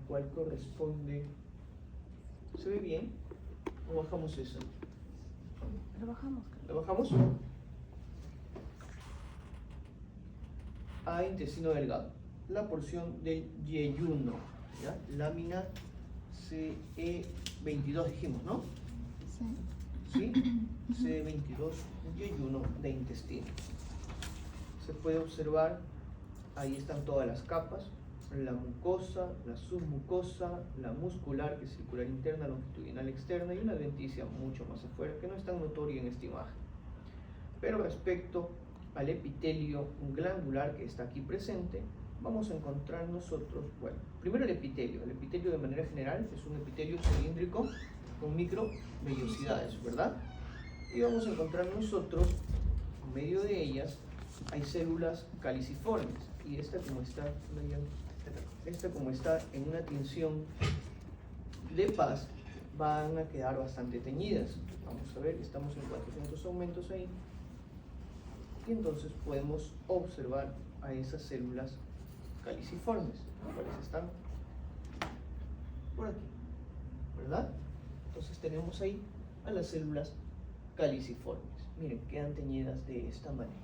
cual corresponde. ¿Se ve bien? ¿O bajamos eso? Lo bajamos. ¿Lo bajamos? A intestino delgado. La porción del yeyuno, ¿ya? Lámina CE22 dijimos, ¿no? Sí. ¿Sí? CE22, yeyuno de intestino. Se puede observar, ahí están todas las capas, la mucosa, la submucosa, la muscular, que es circular interna, longitudinal externa, y una adventicia mucho más afuera, que no es tan notoria en esta imagen. Pero respecto al epitelio glandular que está aquí presente, vamos a encontrar nosotros, bueno, primero el epitelio de manera general es un epitelio cilíndrico con microvellosidades, ¿verdad? Y vamos a encontrar nosotros, en medio de ellas, hay células caliciformes, y esta como está en una tinción de paz, van a quedar bastante teñidas. Vamos a ver, estamos en 400 aumentos ahí, y entonces podemos observar a esas células caliciformes, ¿cuáles están? Por aquí, ¿verdad? Entonces tenemos ahí a las células caliciformes. Miren, quedan teñidas de esta manera.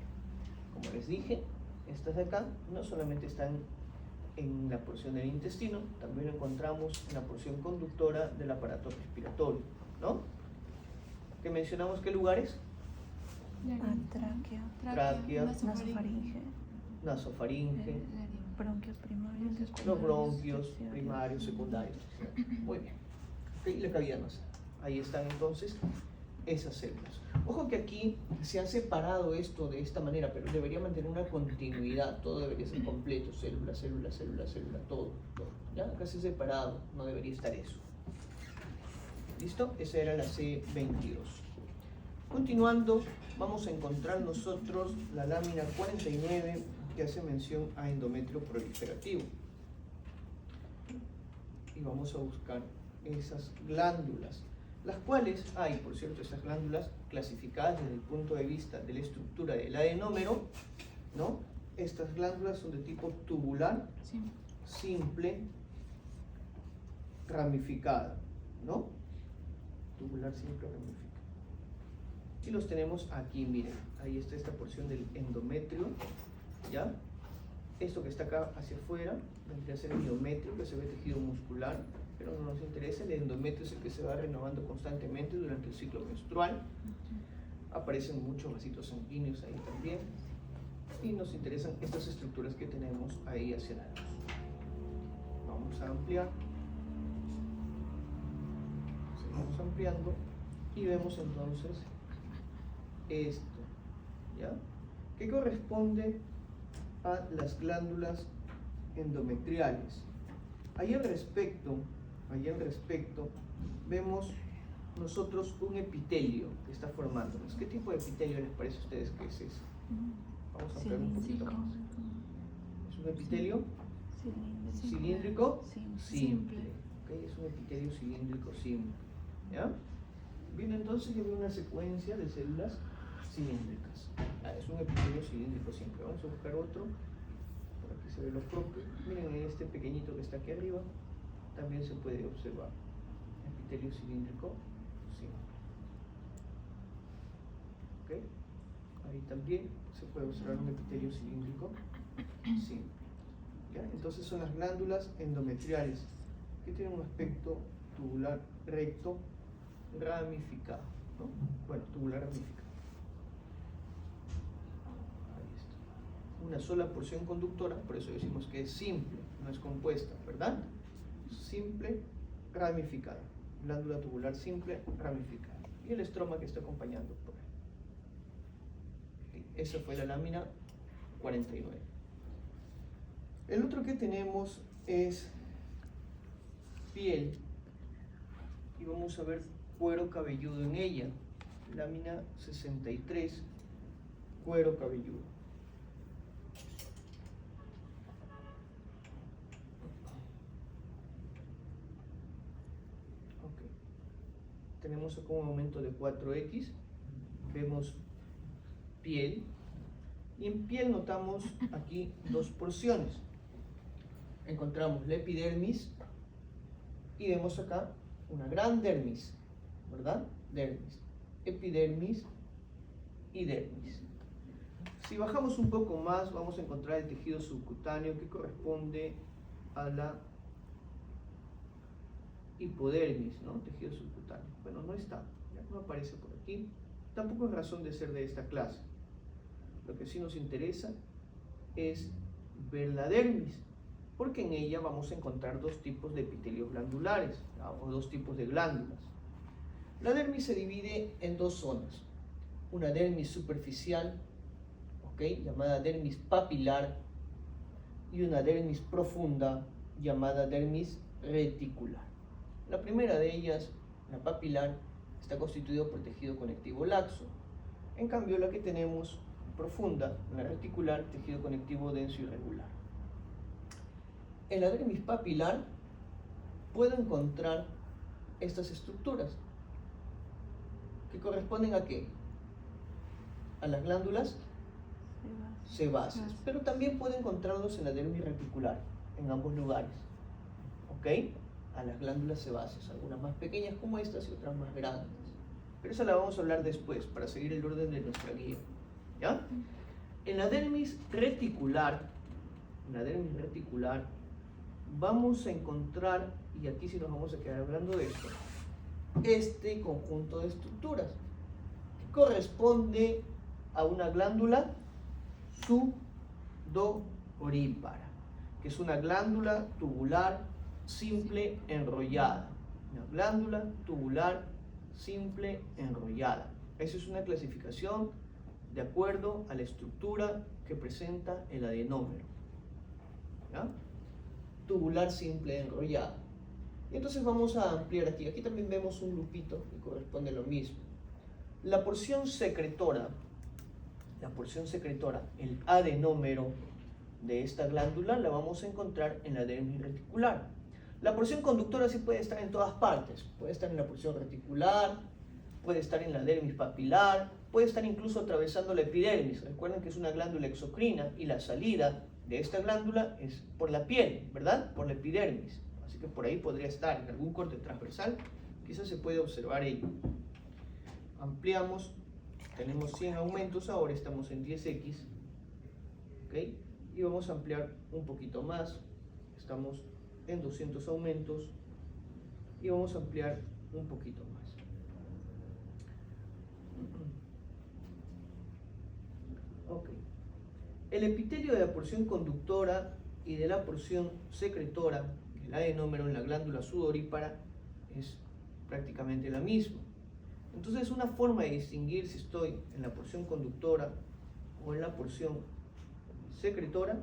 Como les dije, estas de acá no solamente están en la porción del intestino, también lo encontramos en la porción conductora del aparato respiratorio, ¿no? ¿Qué mencionamos? ¿Qué lugares? Tráquea, nasofaringe, bronquios primarios, los bronquios primarios, secundarios. Muy bien. Okay, la cavidad nasal. Ahí están entonces esas células. Ojo que aquí se ha separado esto de esta manera, pero debería mantener una continuidad, todo debería ser completo, célula, todo. ¿Ya? Acá se ha separado, no debería estar eso. ¿Listo? Esa era la C22. Continuando, vamos a encontrar nosotros la lámina 49 que hace mención a endometrio proliferativo. Y vamos a buscar esas glándulas, las cuales hay, por cierto, esas glándulas clasificadas desde el punto de vista de la estructura del adenómero, ¿no? Estas glándulas son de tipo tubular, simple, ramificada, ¿no? Tubular, simple, ramificada. Y los tenemos aquí, miren, ahí está esta porción del endometrio, ¿ya? Esto que está acá hacia afuera vendría a ser el miometrio, que se ve tejido muscular, pero no nos interesa. El endometrio es el que se va renovando constantemente durante el ciclo menstrual. Aparecen muchos vasitos sanguíneos ahí también, y nos interesan estas estructuras que tenemos ahí hacia la luz. Vamos a ampliar, seguimos ampliando y vemos entonces esto, ¿ya? Que corresponde a las glándulas endometriales. Ahí al respecto vemos nosotros un epitelio que está formándonos. ¿Qué tipo de epitelio les parece a ustedes que es ese? Vamos a ampliar un poquito más. ¿Es un epitelio cilíndrico? Simple. ¿Okay? Es un epitelio cilíndrico simple. ¿Ya? Bien, entonces ya veo una secuencia de células cilíndricas. Es un epitelio cilíndrico simple. Vamos a buscar otro. Por aquí se ve lo propio. Miren, en este pequeñito que está aquí arriba también se puede observar epitelio cilíndrico simple. ¿Okay? Ahí también se puede observar un epitelio cilíndrico simple. ¿Ya? Entonces son las glándulas endometriales que tienen un aspecto tubular recto ramificado, ¿no? Bueno, tubular ramificado. Ahí está. Una sola porción conductora, por eso decimos que es simple, no es compuesta, ¿verdad? Simple, ramificada. Glándula tubular simple, ramificada. Y el estroma que está acompañando por ahí. Esa fue la lámina 49. El otro que tenemos es piel, y vamos a ver cuero cabelludo en ella. Lámina 63, cuero cabelludo. Okay. Tenemos acá un aumento de 4x, vemos piel, y en piel notamos aquí dos porciones. Encontramos la epidermis y vemos acá una gran dermis, ¿verdad? Dermis, epidermis y dermis. Si bajamos un poco más, vamos a encontrar el tejido subcutáneo que corresponde a la hipodermis, ¿no? Tejido subcutáneo. Bueno, no está, ya no aparece por aquí. Tampoco es razón de ser de esta clase. Lo que sí nos interesa es ver la dermis, porque en ella vamos a encontrar dos tipos de epitelios glandulares, ¿ya? O dos tipos de glándulas. La dermis se divide en dos zonas, una dermis superficial, llamada dermis papilar, y una dermis profunda llamada dermis reticular. La primera de ellas, la papilar, está constituida por tejido conectivo laxo. En cambio, la que tenemos profunda, la reticular, tejido conectivo denso y regular. En la dermis papilar puedo encontrar estas estructuras que corresponden a ¿qué? A las glándulas sebáceas, pero también puedo encontrarlos en la dermis reticular, en ambos lugares, a las glándulas sebáceas, algunas más pequeñas como estas y otras más grandes, pero esa la vamos a hablar después para seguir el orden de nuestra guía, ¿ya? En la dermis reticular, vamos a encontrar, y aquí sí nos vamos a quedar hablando de esto, este conjunto de estructuras que corresponde a una glándula sudorípara, que es una glándula tubular simple enrollada. Una glándula tubular simple enrollada. Esa es una clasificación de acuerdo a la estructura que presenta el adenómero, ¿ya? Tubular simple enrollada. Y entonces vamos a ampliar aquí. Aquí también vemos un grupito que corresponde a lo mismo. La porción secretora, el adenómero de esta glándula, la vamos a encontrar en la dermis reticular. La porción conductora sí puede estar en todas partes. Puede estar en la porción reticular, puede estar en la dermis papilar, puede estar incluso atravesando la epidermis. Recuerden que es una glándula exocrina y la salida de esta glándula es por la piel, ¿verdad? Por la epidermis. Así que por ahí podría estar en algún corte transversal, quizás se puede observar ello. Ampliamos, tenemos 100 aumentos, ahora estamos en 10x, y vamos a ampliar un poquito más, estamos en 200 aumentos, y vamos a ampliar un poquito más. El epitelio de la porción conductora y de la porción secretora, el adenómero en la glándula sudorípara, es prácticamente la misma. Entonces, una forma de distinguir si estoy en la porción conductora o en la porción secretora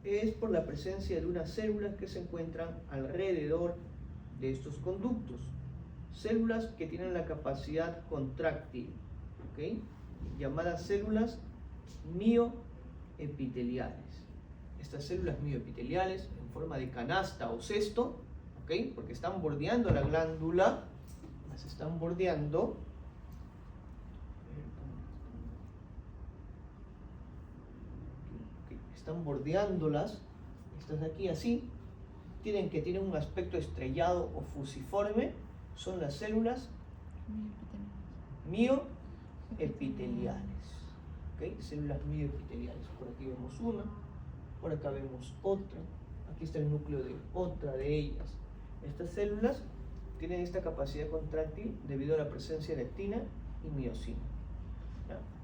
es por la presencia de unas células que se encuentran alrededor de estos conductos. Células que tienen la capacidad contráctil, llamadas células mioepiteliales. Estas células mioepiteliales en forma de canasta o cesto, porque están bordeando la glándula, las están bordeando, están bordeándolas, estas de aquí así, tienen un aspecto estrellado o fusiforme, son las células mioepiteliales. Células mioepiteliales. Por aquí vemos una, por acá vemos otra, aquí está el núcleo de otra de ellas. Estas células tienen esta capacidad contráctil debido a la presencia de actina y miocina.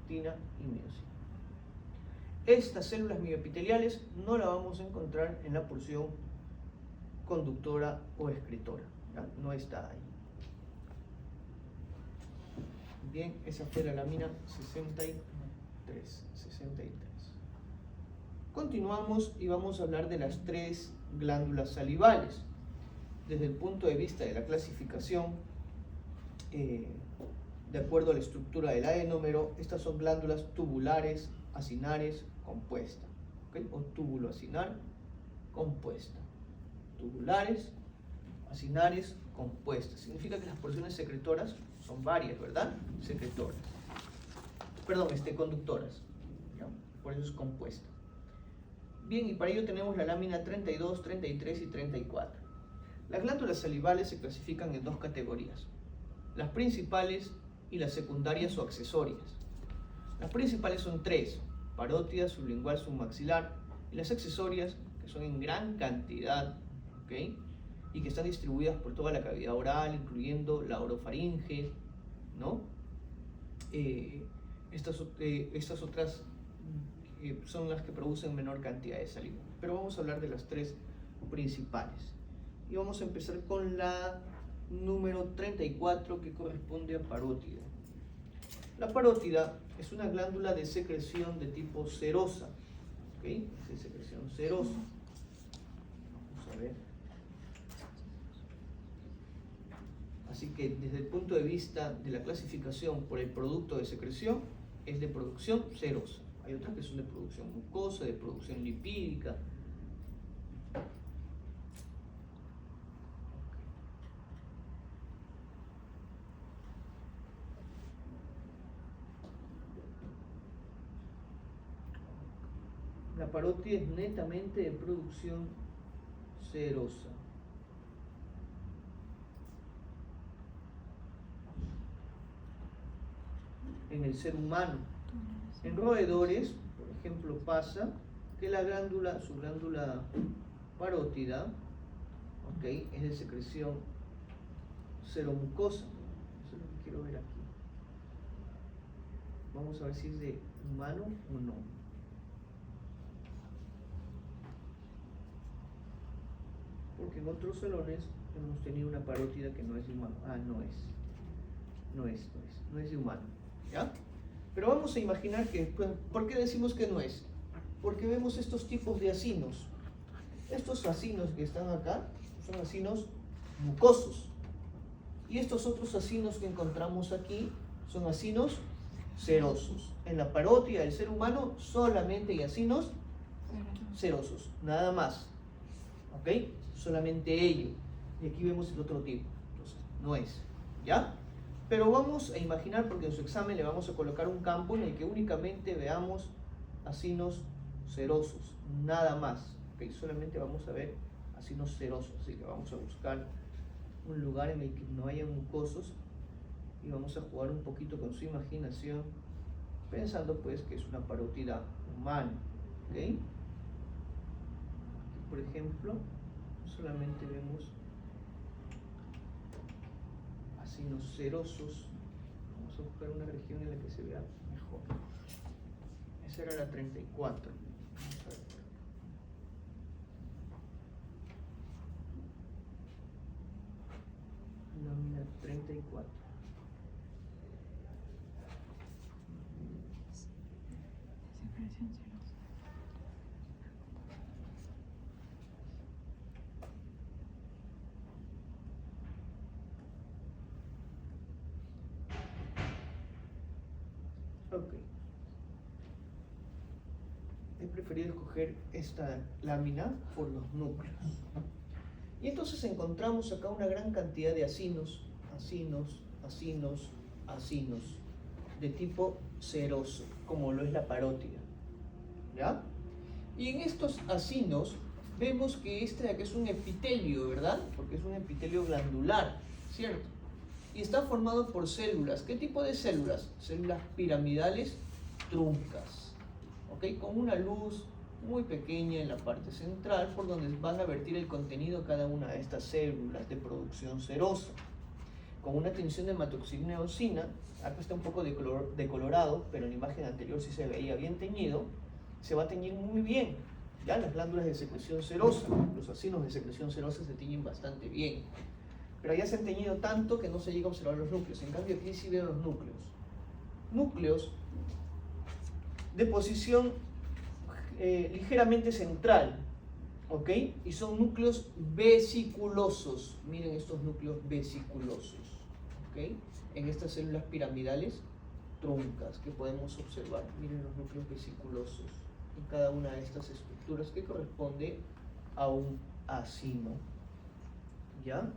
Actina y miocina. Estas células mioepiteliales no las vamos a encontrar en la porción conductora o excretora, no está ahí. Bien, esa fue la lámina 63. Continuamos y vamos a hablar de las tres glándulas salivales. Desde el punto de vista de la clasificación, de acuerdo a la estructura del adenómero, estas son glándulas tubulares acinares compuestas, o túbulo acinar compuesta. Tubulares acinares compuestas. Significa que las porciones secretoras son varias, ¿verdad? Secretoras. Perdón, conductoras. ¿Ya? Por eso es compuesta. Bien, y para ello tenemos la lámina 32, 33 y 34. Las glándulas salivales se clasifican en dos categorías, las principales y las secundarias o accesorias. Las principales son tres: parótida, sublingual, submaxilar, y las accesorias, que son en gran cantidad, ¿okay? Y que están distribuidas por toda la cavidad oral, incluyendo la orofaringe, ¿no? Estas otras son las que producen menor cantidad de saliva. Pero vamos a hablar de las tres principales. Y vamos a empezar con la número 34, que corresponde a parótida. La parótida es una glándula de secreción de tipo serosa, ¿ok? Es de secreción serosa. Vamos a ver. Así que desde el punto de vista de la clasificación por el producto de secreción, es de producción serosa. Hay otras que son de producción mucosa, de producción lipídica. La parótida es netamente de producción serosa. En el ser humano, en roedores, por ejemplo, pasa que la glándula, su glándula parótida, ¿okay?, es de secreción seromucosa. Eso es lo que quiero ver aquí. Vamos a ver si es de humano o no. Porque en otros salones hemos tenido una parótida que no es de humano. Ah, no es de humano, ¿ya? Pero vamos a imaginar que, ¿por qué decimos que no es? Porque vemos estos tipos de acinos. Estos acinos que están acá son acinos mucosos. Y estos otros acinos que encontramos aquí son acinos serosos. En la parótida del ser humano solamente hay acinos serosos, nada más. ¿Ok? Solamente ello. Y aquí vemos el otro tipo. Entonces, no es. ¿Ya? Pero vamos a imaginar, porque en su examen le vamos a colocar un campo en el que únicamente veamos acinos serosos, nada más. ¿Ok? Solamente vamos a ver acinos serosos. Así que vamos a buscar un lugar en el que no haya mucosos y vamos a jugar un poquito con su imaginación, pensando pues que es una parótida humana. ¿Ok? Por ejemplo, solamente vemos acinos serosos. Vamos a buscar una región en la que se vea mejor. Esa era la 34. Vamos a ver. Lámina 34. Secreción serosa. Ok. He preferido escoger esta lámina por los núcleos. Y entonces encontramos acá una gran cantidad de acinos, de tipo seroso, como lo es la parótida. ¿Ya? Y en estos acinos vemos que este de acá es un epitelio, ¿verdad? Porque es un epitelio glandular, ¿cierto? Y está formado por células. ¿Qué tipo de células? Células piramidales truncas, ¿ok? Con una luz muy pequeña en la parte central por donde van a vertir el contenido cada una de estas células de producción serosa. Con una tinción de hematoxina eosina, acá está un poco decolorado, pero en la imagen anterior sí se veía bien teñido, se va a teñir muy bien. Ya las glándulas de secreción serosa, los acinos de secreción serosa se tiñen bastante bien. Pero ya se han teñido tanto que no se llega a observar los núcleos. En cambio aquí sí veo los núcleos. Núcleos de posición ligeramente central, ¿ok? Y son núcleos vesiculosos. Miren estos núcleos vesiculosos, ¿ok? En estas células piramidales truncas que podemos observar. Miren los núcleos vesiculosos en cada una de estas estructuras que corresponde a un acino. ¿Ya?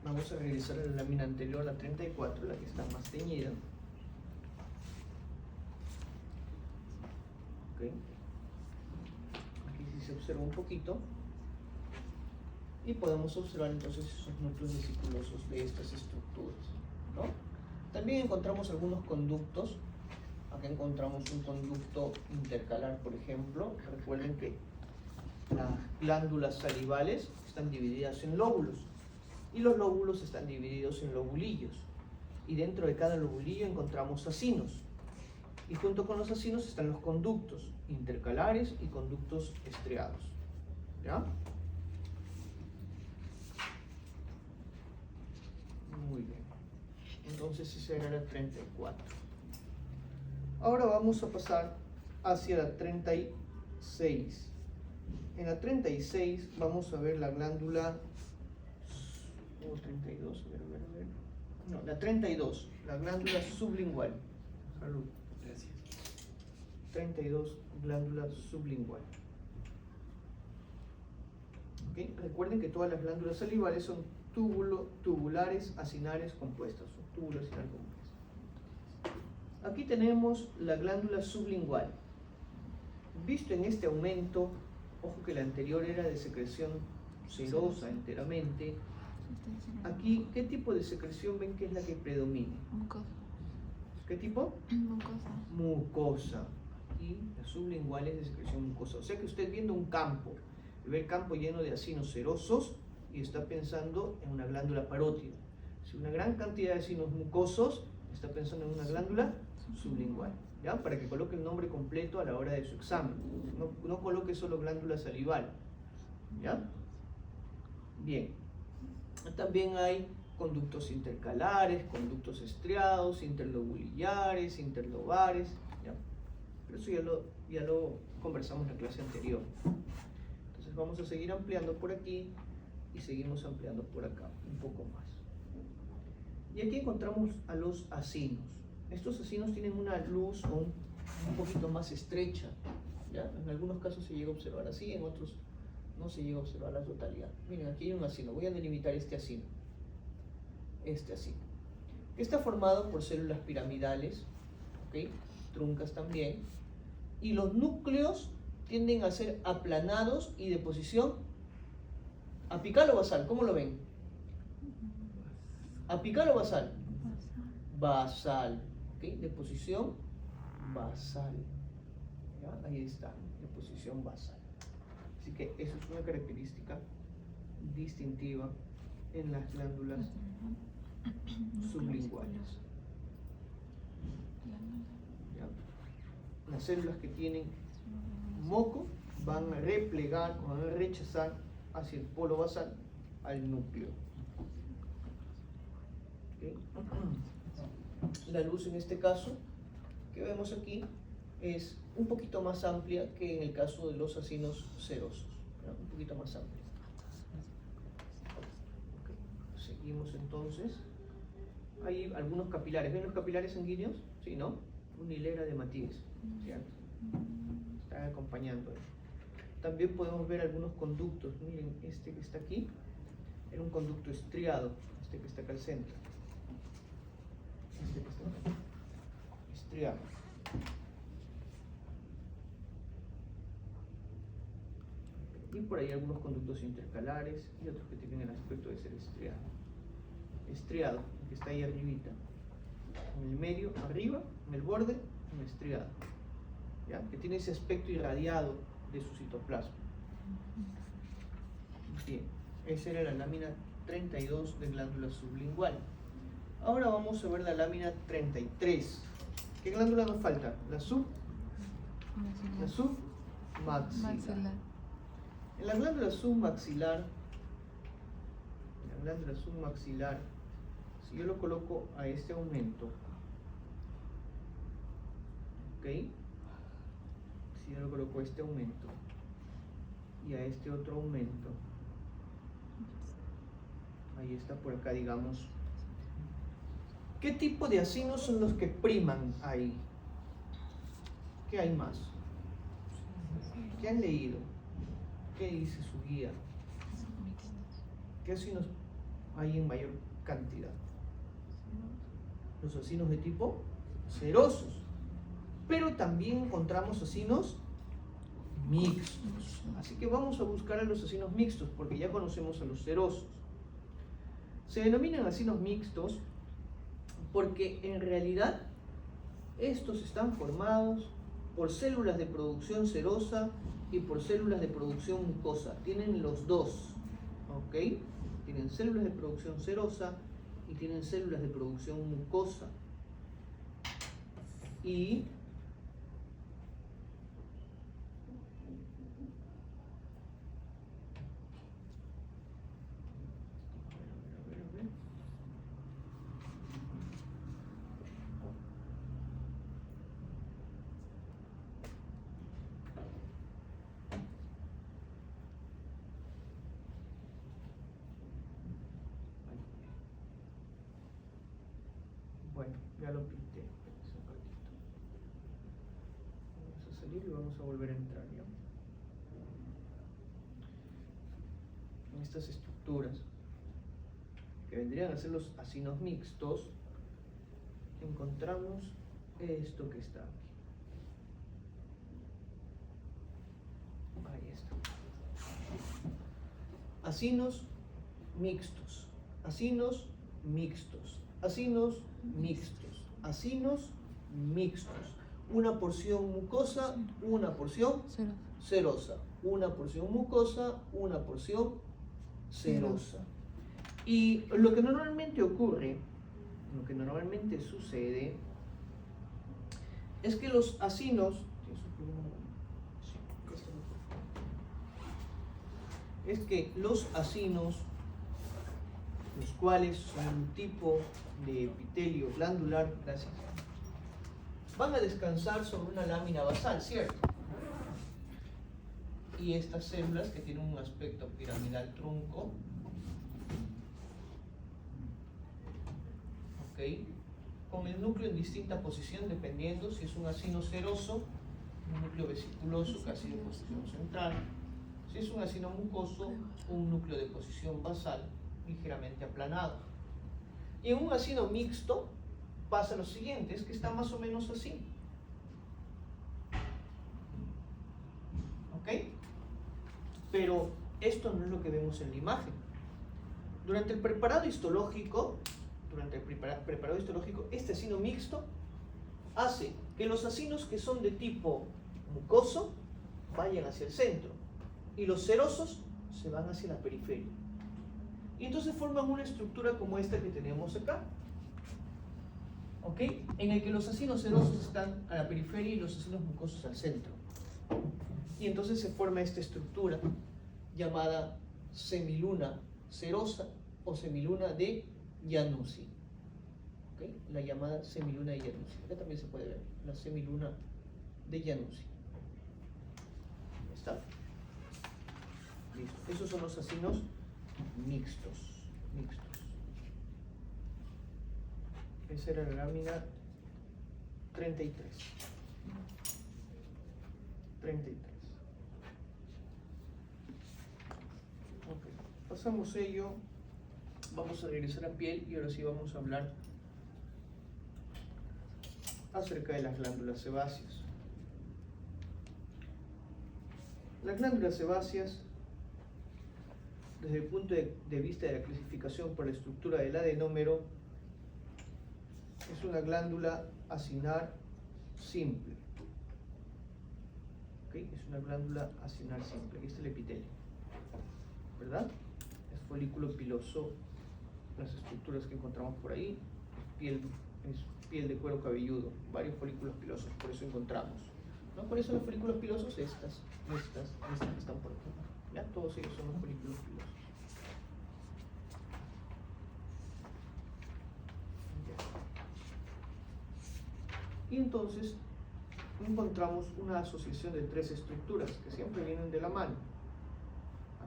Vamos a regresar a la lámina anterior, la 34, la que está más teñida. Okay. Aquí sí se observa un poquito. y podemos observar entonces esos núcleos vesiculosos de estas estructuras, ¿no? También encontramos algunos conductos. Acá encontramos un conducto intercalar, por ejemplo. Recuerden que las glándulas salivales están divididas en lóbulos y los lóbulos están divididos en lobulillos, y dentro de cada lobulillo encontramos acinos, y junto con los acinos están los conductos intercalares y conductos estriados, ¿ya? Muy bien, entonces esa era la 34. Ahora vamos a pasar hacia la 36. En la 36 vamos a ver la glándula 32, a ver. No, la 32, la glándula sublingual. Salud. Gracias. 32, glándula sublingual. ¿Okay? Recuerden que todas las glándulas salivales son tubulares acinares compuestas. Son túbulos acinares compuestas. Aquí tenemos la glándula sublingual. Visto en este aumento, ojo que la anterior era de secreción serosa enteramente. Aquí, ¿qué tipo de secreción ven que es la que predomina? Mucosa. ¿Qué tipo? Mucosa. Mucosa. Aquí la sublingual es de secreción mucosa. O sea que usted viendo un campo, ve el campo lleno de acinos serosos y está pensando en una glándula parótida. Si una gran cantidad de acinos mucosos, está pensando en una glándula sublingual, ¿ya? Para que coloque el nombre completo a la hora de su examen. No coloque solo glándula salival, ¿ya? Bien. También hay conductos intercalares, conductos estriados, interlobulillares, interlobares, ¿ya? Pero eso ya lo conversamos en la clase anterior. Entonces vamos a seguir ampliando por aquí y seguimos ampliando por acá un poco más. Y aquí encontramos a los acinos. Estos acinos tienen una luz un poquito más estrecha, ¿ya? En algunos casos se llega a observar así, en otros no se llega a observar la totalidad. Miren, aquí hay un acino. Voy a delimitar este acino. Este acino. Está formado por células piramidales, ¿ok? Truncas también. Y los núcleos tienden a ser aplanados y de posición apical o basal. ¿Cómo lo ven? ¿Apical o basal? Basal. ¿Ok? De posición basal. ¿Ya? Ahí está, de posición basal. Así que eso es una característica distintiva en las glándulas sublinguales. ¿Ya? Las células que tienen moco van a replegar o van a rechazar hacia el polo basal al núcleo. ¿Okay? La luz en este caso que vemos aquí es un poquito más amplia que en el caso de los acinos serosos, ¿no? Un poquito más amplia. Okay. Seguimos entonces. Hay algunos capilares. ¿Ven los capilares sanguíneos? Sí, ¿no? Una hilera de Matías, ¿cierto? Están acompañando. También podemos ver algunos conductos. Miren, este que está aquí era un conducto estriado, este que está acá al centro. Este que está acá. Estriado. Y por ahí algunos conductos intercalares y otros que tienen el aspecto de ser estriado. Estriado, el que está ahí arribita. En el medio, arriba, en el borde, un estriado. ¿Ya? Que tiene ese aspecto irradiado de su citoplasma. Bien, esa era la lámina 32 de glándula sublingual. Ahora vamos a ver la lámina 33. ¿Qué glándula nos falta? La submaxilar. En la glándula submaxilar, si yo lo coloco a este aumento, ¿ok? Si yo lo coloco a este aumento y a este otro aumento, ahí está por acá, digamos, ¿qué tipo de acinos son los que priman ahí? ¿Qué hay más? ¿Qué han leído? ¿Qué dice su guía? ¿Qué acinos hay en mayor cantidad? Los acinos de tipo serosos. Pero también encontramos acinos mixtos. Así que vamos a buscar a los acinos mixtos porque ya conocemos a los serosos. Se denominan acinos mixtos porque en realidad estos están formados por células de producción serosa y por células de producción mucosa. Tienen los dos, ¿ok? Tienen células de producción serosa y tienen células de producción mucosa. Y bueno, ya lo pinté. Espérense un ratito. Vamos a salir y vamos a volver a entrar, ¿ya? En estas estructuras que vendrían a ser los acinos mixtos, encontramos esto que está aquí. Ahí está. Acinos mixtos, acinos mixtos, acinos mixtos, acinos mixtos. Una porción mucosa, una porción serosa. Una porción mucosa, una porción serosa. Y lo que normalmente ocurre, lo que normalmente sucede, es que los acinos, es que los acinos, los cuales son un tipo de epitelio glandular, gracias, van a descansar sobre una lámina basal, ¿cierto? Y estas células que tienen un aspecto piramidal trunco, ¿ok? Con el núcleo en distinta posición dependiendo si es un acino seroso, un núcleo vesiculoso casi de posición central, si es un acino mucoso, un núcleo de posición basal ligeramente aplanado. Y en un acino mixto pasa lo siguiente, es que está más o menos así. ¿Ok? Pero esto no es lo que vemos en la imagen. Durante el preparado histológico, este acino mixto hace que los acinos que son de tipo mucoso vayan hacia el centro y los serosos se van hacia la periferia. Y entonces forman una estructura como esta que tenemos acá, ¿ok? En el que los acinos serosos están a la periferia y los acinos mucosos al centro. Y entonces se forma esta estructura llamada semiluna serosa o semiluna de Januzzi. ¿Okay? La llamada semiluna de Januzzi. Acá también se puede ver la semiluna de Januzzi. ¿Está? Listo. Esos son los acinos mixtos. Esa era la lámina 33. Ok. Pasamos ello. Vamos a regresar a piel y ahora sí vamos a hablar acerca de las glándulas sebáceas. Las glándulas sebáceas, desde el punto de vista de la clasificación por la estructura del adenómero, es una glándula acinar simple. ¿Okay? Es una glándula acinar simple. Aquí está el epitelio, ¿verdad? Es folículo piloso. Las estructuras que encontramos por ahí, es piel de cuero cabelludo, varios folículos pilosos, por eso encontramos. ¿No? Por eso los folículos pilosos, estas que están por aquí. ¿Ya? Todos ellos son los folículos pilosos. Y entonces encontramos una asociación de tres estructuras que siempre vienen de la mano.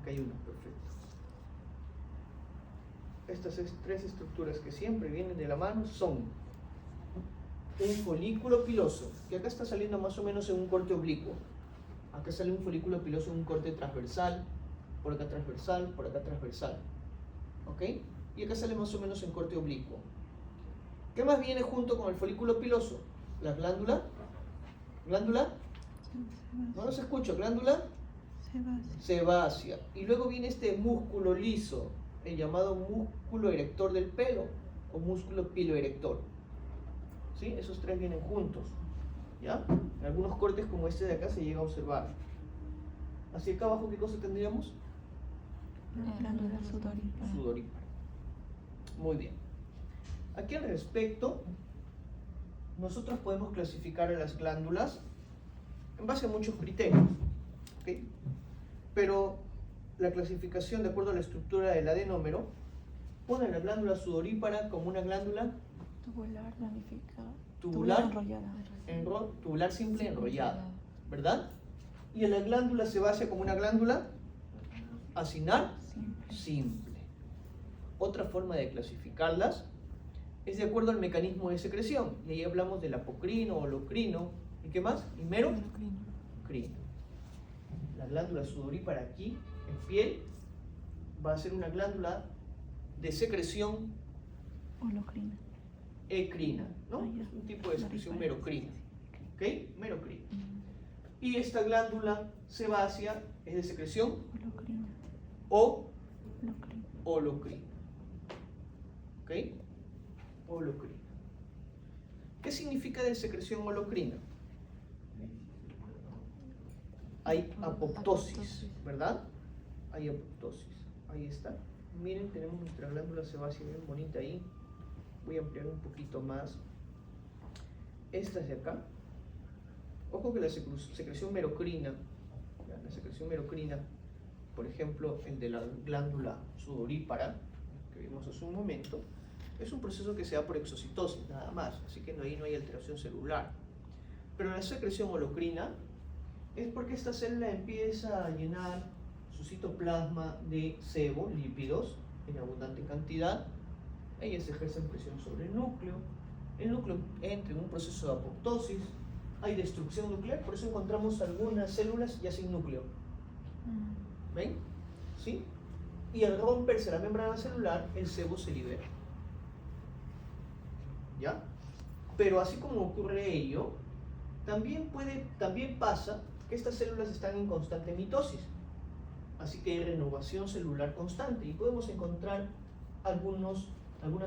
Acá hay una, perfecto. Estas tres estructuras que siempre vienen de la mano son un folículo piloso, que acá está saliendo más o menos en un corte oblicuo. Acá sale un folículo piloso en un corte transversal, por acá transversal, por acá transversal. ¿Ok? Y acá sale más o menos en corte oblicuo. ¿Qué más viene junto con el folículo piloso? La glándula No los escucho, glándula sebácea. Y luego viene este músculo liso, el llamado músculo erector del pelo o músculo piloerector. ¿Sí? Esos tres vienen juntos. ¿Ya? En algunos cortes como este de acá se llega a observar. Hacia acá abajo, ¿qué cosa tendríamos? Glándula sudorípara. Sudorípara. Muy bien. Aquí al respecto, nosotros podemos clasificar a las glándulas en base a muchos criterios. ¿Ok? Pero la clasificación, de acuerdo a la estructura del adenómero, pone la glándula sudorípara como una glándula Tubular, ramificada. tubular, Enrollada. tubular simple enrollada, ¿verdad? Y a la glándula sebácea como una glándula acinar simple. Otra forma de clasificarlas es de acuerdo al mecanismo de secreción. Y ahí hablamos del apocrino, holocrino, ¿y qué más? Y merocrino. La glándula sudorípara aquí, en piel, va a ser una glándula de secreción Holocrina. ecrina, ¿no? Es un tipo de secreción merocrina. ¿Ok? Merocrina. Y esta glándula sebácea es de secreción Holocrina. holocrina. ¿Ok? Holocrina. ¿Qué significa de secreción holocrina? Hay apoptosis, ¿verdad? Hay apoptosis. Ahí está. Miren, tenemos nuestra glándula sebácea bien bonita ahí. Voy a ampliar un poquito más. Esta es de acá. Ojo que la secreción merocrina, la secreción merocrina, por ejemplo, el de la glándula sudorípara, que vimos hace un momento, es un proceso que se da por exocitosis, nada más, así que ahí no hay alteración celular. Pero la secreción holocrina es porque esta célula empieza a llenar su citoplasma de sebo, lípidos, en abundante cantidad. Ellas ejercen presión sobre el núcleo entra en un proceso de apoptosis, hay destrucción nuclear, por eso encontramos algunas células ya sin núcleo. ¿Ven? ¿Sí? Y al romperse la membrana celular, el sebo se libera. ¿Ya? Pero así como ocurre ello, también pasa que estas células están en constante mitosis. Así que hay renovación celular constante y podemos encontrar algunas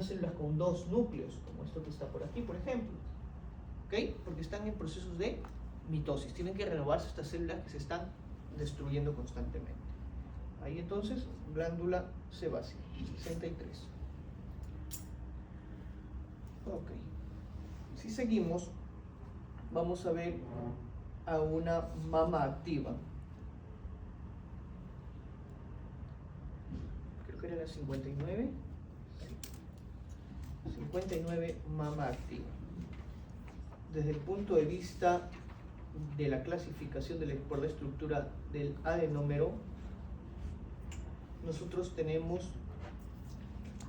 células con dos núcleos, como esto que está por aquí, por ejemplo. ¿Ok? Porque están en procesos de mitosis. Tienen que renovarse estas células que se están destruyendo constantemente. Ahí entonces, glándula sebácea, 63. Ok. Si seguimos, vamos a ver a una mama activa. Creo que era la 59. 59, mama activa. Desde el punto de vista de la clasificación por la estructura del adenómero, nosotros tenemos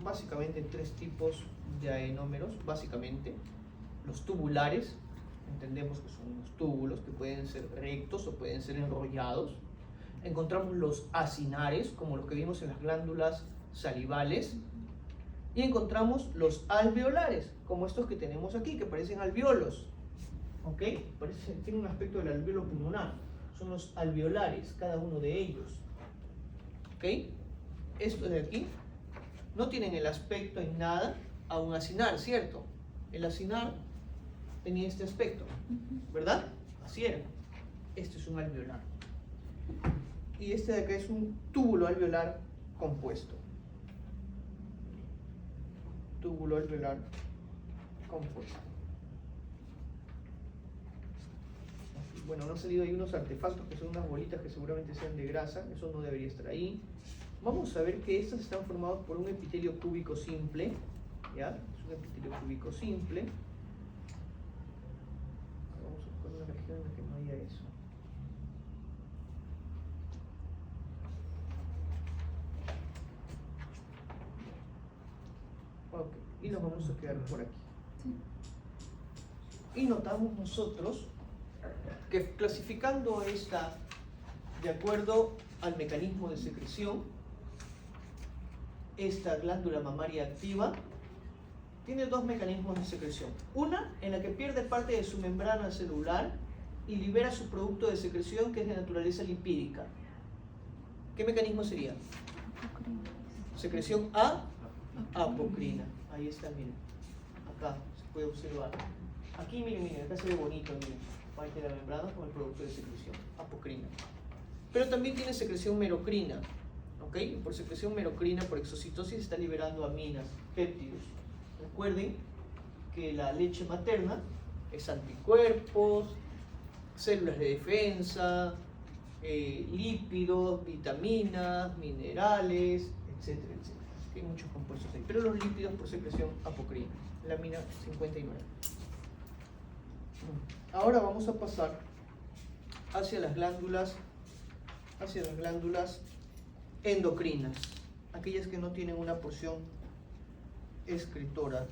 básicamente tres tipos de adenómeros. Básicamente, los tubulares, entendemos que son unos túbulos que pueden ser rectos o pueden ser enrollados. Encontramos los acinares, como los que vimos en las glándulas salivales. Y encontramos los alveolares, como estos que tenemos aquí, que parecen alveolos. ¿Ok? Tienen un aspecto del alveolo pulmonar. Son los alveolares, cada uno de ellos. ¿Ok? Estos de aquí no tienen el aspecto en nada a un acinar, ¿cierto? El acinar tenía este aspecto, ¿verdad? Así era. Este es un alveolar. Y este de acá es un túbulo alveolar compuesto. Túbulo alveolar compuesto. Bueno, han salido ahí unos artefactos que son unas bolitas que seguramente sean de grasa. Eso no debería estar ahí. Vamos a ver que estas están formadas por un epitelio cúbico simple. ¿Ya? Es un epitelio cúbico simple. Vamos a buscar una región en la que no haya eso. Ok, y nos vamos a quedar por aquí. Y notamos nosotros que clasificando esta de acuerdo al mecanismo de secreción, esta glándula mamaria activa tiene dos mecanismos de secreción. Una en la que pierde parte de su membrana celular y libera su producto de secreción que es de naturaleza lipídica. ¿Qué mecanismo sería? Apocrina. Secreción apocrina. Ahí está, miren. Acá se puede observar. Aquí, miren, acá se ve bonito, miren. Parte de la membrana con el producto de secreción, apocrina. Pero también tiene secreción merocrina. ¿Ok? Por secreción merocrina, por exocitosis, está liberando aminas, péptidos. Recuerden que la leche materna es anticuerpos, células de defensa, lípidos, vitaminas, minerales, etcétera, etcétera. Hay muchos compuestos ahí, pero los lípidos por secreción apocrina, lámina 59. Ahora vamos a pasar hacia las glándulas endocrinas, aquellas que no tienen una porción excretora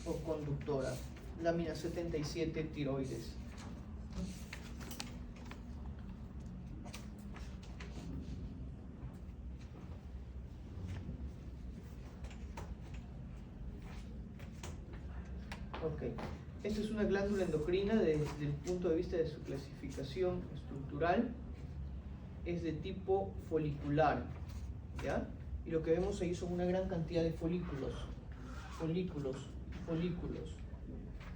o conductora. Lámina 77, tiroides. Ok, esta es una glándula endocrina desde el punto de vista de su clasificación estructural. Es de tipo folicular, ¿ya? Y lo que vemos ahí son una gran cantidad de folículos.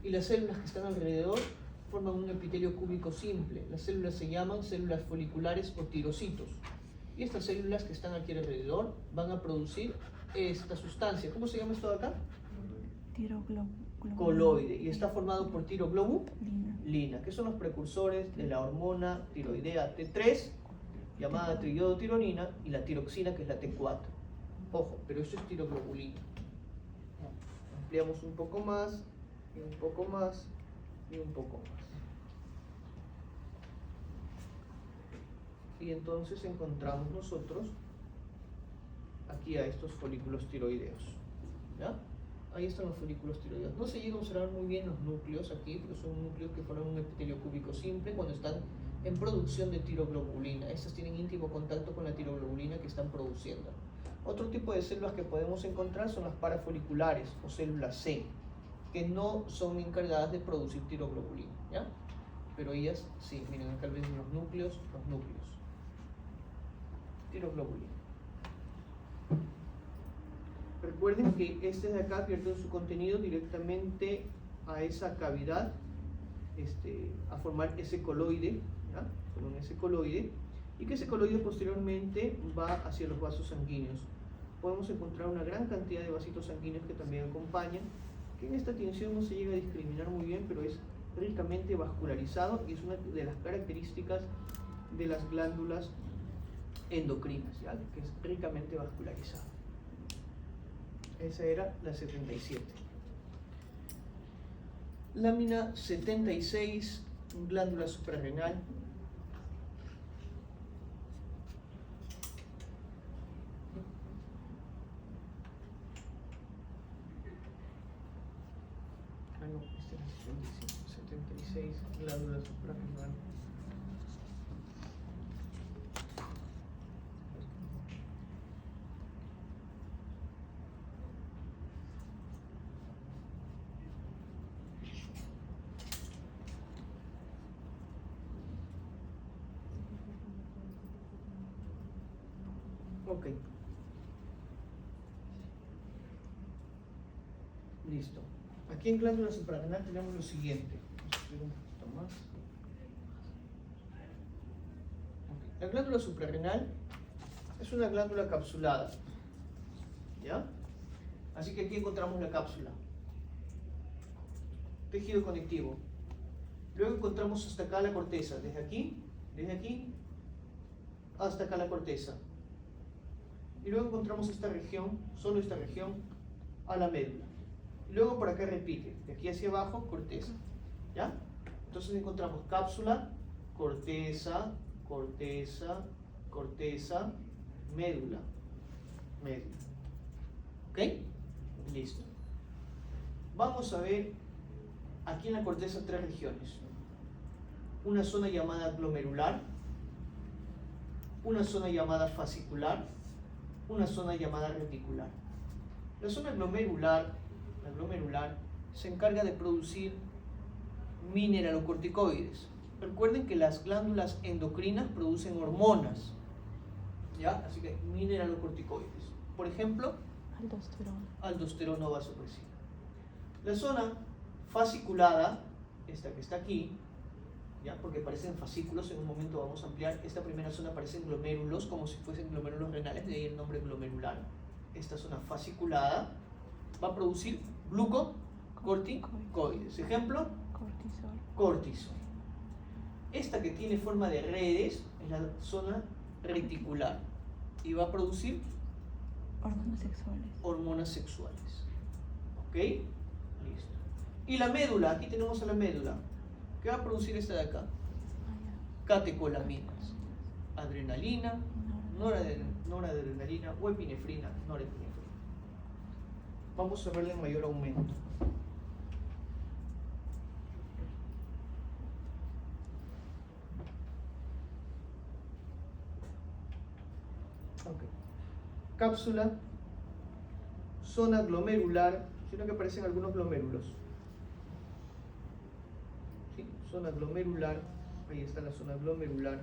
Y las células que están alrededor forman un epitelio cúbico simple. Las células se llaman células foliculares o tirocitos. Y estas células que están aquí alrededor van a producir esta sustancia. ¿Cómo se llama esto de acá? Coloide. Y está formado por tiroglobulina, que son los precursores de la hormona tiroidea T3, llamada triiodotironina, y la tiroxina, que es la T4. Ojo, pero esto es tiroglobulina. Ampliamos un poco más, y un poco más, y un poco más. Y entonces encontramos nosotros aquí a estos folículos tiroideos. ¿Ya? Ahí están los folículos tiroideos. No se llega a observar muy bien los núcleos aquí, porque son núcleos que forman un epitelio cúbico simple cuando están en producción de tiroglobulina. Estas tienen íntimo contacto con la tiroglobulina que están produciendo. Otro tipo de células que podemos encontrar son las parafoliculares o células C, que no son encargadas de producir tiroglobulina, ¿ya? Pero ellas sí, miren acá ven los núcleos. Tiroglobulina. Recuerden que este de acá pierde su contenido directamente a esa cavidad, a formar ese coloide, ¿ya? Con ese coloide, y que ese coloide posteriormente va hacia los vasos sanguíneos. Podemos encontrar una gran cantidad de vasitos sanguíneos que también acompañan, que en esta tinción no se llega a discriminar muy bien, pero es ricamente vascularizado y es una de las características de las glándulas endocrinas, ¿ya? Que es ricamente vascularizado. Esa era la 77. Lámina 76, glándula suprarrenal. No, esta es la 76, glándula suprarrenal. Ok. Listo. Aquí en glándula suprarrenal tenemos lo siguiente. Vamos a ver un poquito más. Okay. La glándula suprarrenal es una glándula capsulada, ¿ya? Así que aquí encontramos la cápsula. Tejido conectivo. Luego encontramos hasta acá la corteza. Desde aquí hasta acá la corteza. Y luego encontramos esta región, solo esta región, a la médula. Y luego por acá repite, de aquí hacia abajo, corteza. ¿Ya? Entonces encontramos cápsula, corteza, corteza, corteza, médula. Médula. ¿Ok? Listo. Vamos a ver aquí en la corteza tres regiones. Una zona llamada glomerular, una zona llamada fascicular, una zona llamada reticular. La zona glomerular se encarga de producir mineralocorticoides. Recuerden que las glándulas endocrinas producen hormonas, ¿ya? Así que mineralocorticoides. Por ejemplo, aldosterona o vasopresina. La zona fasciculada, esta que está aquí, ¿ya? Porque parecen fascículos, en un momento vamos a ampliar. Esta primera zona parecen glomérulos, como si fuesen glomérulos renales, de ahí el nombre glomerular. Esta zona fasciculada va a producir glucocorticoides. Ejemplo, cortisol. Esta que tiene forma de redes es la zona reticular y va a producir hormonas sexuales. ¿Ok? Listo. Y la médula, aquí tenemos a la médula. ¿Qué va a producir esta de acá? Catecolaminas. Adrenalina, noradrenalina o epinefrina, norepinefrina. Vamos a verla en mayor aumento. Okay. Cápsula, zona glomerular, sino que aparecen algunos glomérulos. ¿Sí? Zona glomerular, ahí está la zona glomerular.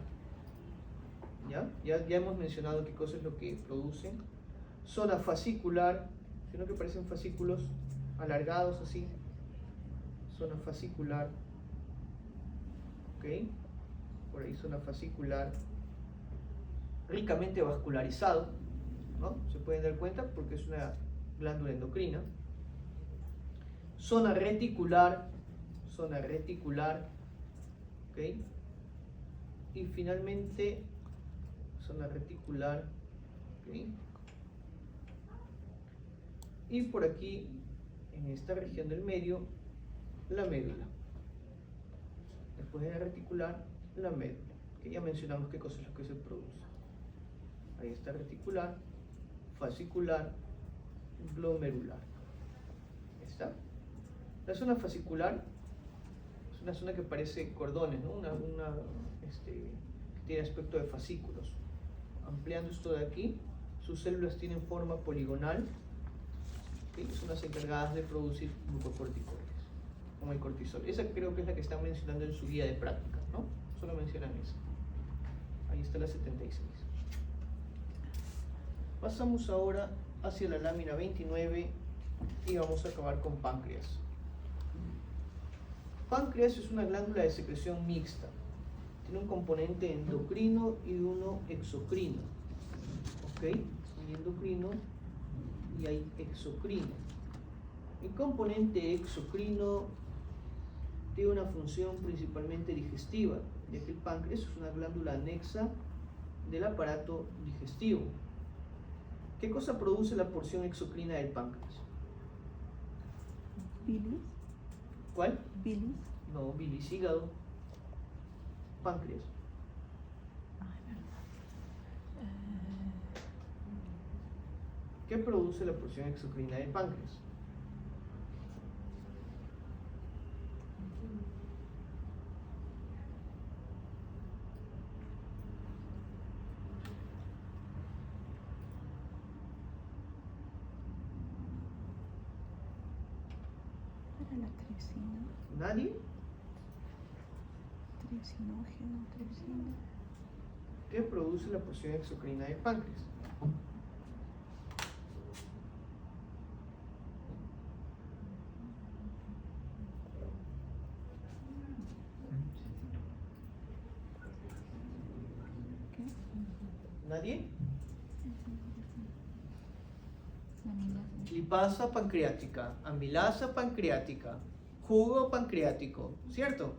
Ya hemos mencionado qué cosa es lo que producen. Zona fascicular, sino que parecen fascículos alargados así. Zona fascicular. Ok. Por ahí zona fascicular. Ricamente vascularizado, ¿no? Se pueden dar cuenta porque es una glándula endocrina. Zona reticular, ¿ok? Y finalmente, zona reticular, ¿ok? Y por aquí, en esta región del medio, la médula. Después de la reticular, la médula, que ya mencionamos qué cosa es lo que se produce. Ahí está reticular, fascicular, glomerular. ¿Está? La zona fascicular es una zona que parece cordones, ¿no? Que tiene aspecto de fascículos. Ampliando esto de aquí, sus células tienen forma poligonal, ¿sí? Son las encargadas de producir glucocorticoides, como el cortisol. Esa creo que es la que están mencionando en su guía de práctica, ¿no? Solo mencionan esa. Ahí está la 76. Pasamos ahora hacia la lámina 29 y vamos a acabar con páncreas. Páncreas es una glándula de secreción mixta. Tiene un componente endocrino y uno exocrino. ¿Ok? Hay endocrino y hay exocrino. El componente exocrino tiene una función principalmente digestiva, ya que el páncreas es una glándula anexa del aparato digestivo. ¿Qué cosa produce la porción exocrina del páncreas? Bilis. ¿Cuál? Bilis. No, bilis, hígado. Páncreas. ¿Qué produce la porción exocrina del páncreas? La tripsina. ¿Nadie? Tripsina. ¿Qué produce la porción exocrina del páncreas? ¿Qué? ¿Nadie? Amilasa. Lipasa pancreática, amilasa pancreática, jugo pancreático, ¿cierto?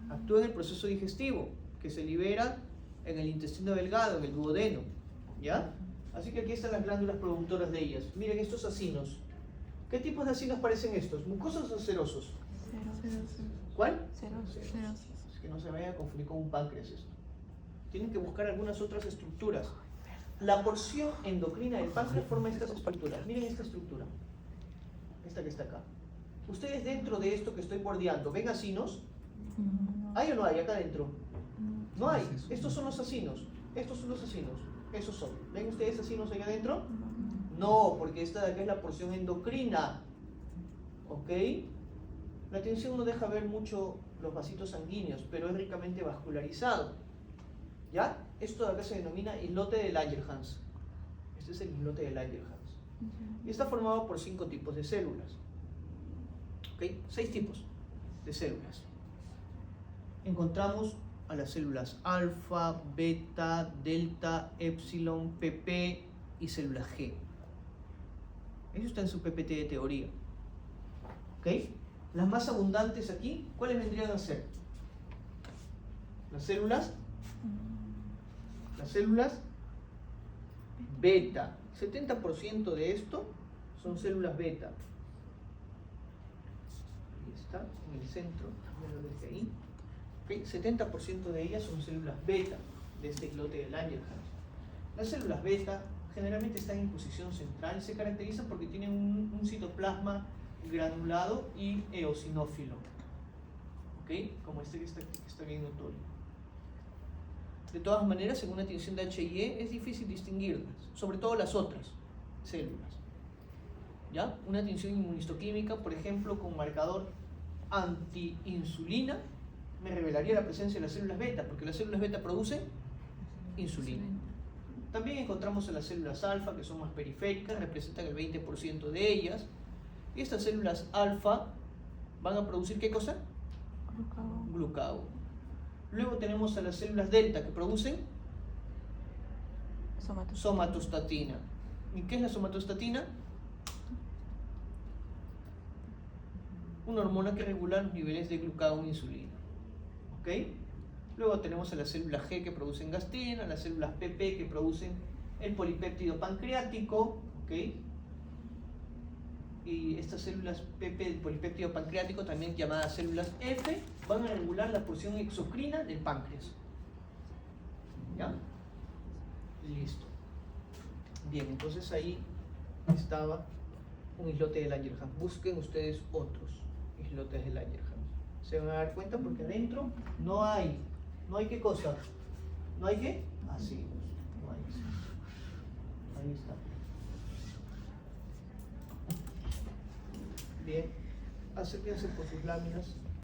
Actúa en el proceso digestivo, que se libera en el intestino delgado, en el duodeno, ¿ya? Así que aquí están las glándulas productoras de ellas. Miren estos acinos. ¿Qué tipos de acinos parecen estos? ¿Mucosos o serosos? Cerosos. ¿Cuál? Cerosos. Es que no se vayan a confundir con un páncreas esto. Tienen que buscar algunas otras estructuras. La porción endocrina del páncreas forma estas estructuras. Miren esta estructura. Esta que está acá. Ustedes dentro de esto que estoy bordeando, ¿ven acinos? ¿Hay o no hay acá adentro? No hay. Estos son los acinos. Estos son los acinos. Esos son. ¿Ven ustedes acinos allá adentro? No, porque esta de acá es la porción endocrina. ¿Ok? La tinción no deja ver mucho los vasitos sanguíneos, pero es ricamente vascularizado. ¿Ya? Esto de acá se denomina islote de Langerhans. Este es el islote de Langerhans. Y está formado por 5 tipos de células. ¿Ok? 6 tipos de células. Encontramos a las células alfa, beta, delta, epsilon, pp y células G. Eso está en su PPT de teoría. ¿Ok? Las más abundantes aquí, ¿cuáles vendrían a ser? Las células beta. 70% de esto son células beta. Ahí está, en el centro, desde ahí. ¿Okay? 70% de ellas son células beta de este islote de Langerhans. Las células beta generalmente están en posición central y se caracterizan porque tienen un citoplasma granulado y eosinófilo. ¿Okay? Como este que está bien notorio. De todas maneras, en una tinción de HIE es difícil distinguirlas, sobre todo las otras células. ¿Ya? Una tinción inmunistoquímica, por ejemplo, con marcador anti-insulina, me revelaría la presencia de las células beta, porque las células beta producen insulina. También encontramos a las células alfa, que son más periféricas, representan el 20% de ellas. Y estas células alfa van a producir ¿qué cosa? Glucagón. Luego tenemos a las células delta que producen somatostatina. ¿Y qué es la somatostatina? Una hormona que regula los niveles de glucagón e insulina. ¿Ok? Luego tenemos a las células G que producen gastrina, las células PP que producen el polipéptido pancreático. ¿Ok? Y estas células PP del polipéptido pancreático, también llamadas células F, van a regular la porción exocrina del páncreas. ¿Ya? Listo. Bien, entonces ahí estaba un islote de Langerhans. Busquen ustedes otros islotes de Langerhans. Se van a dar cuenta porque adentro no hay qué cosa. ¿No hay qué? Así. No hay. Ahí está. Bien, acérquense por sus láminas.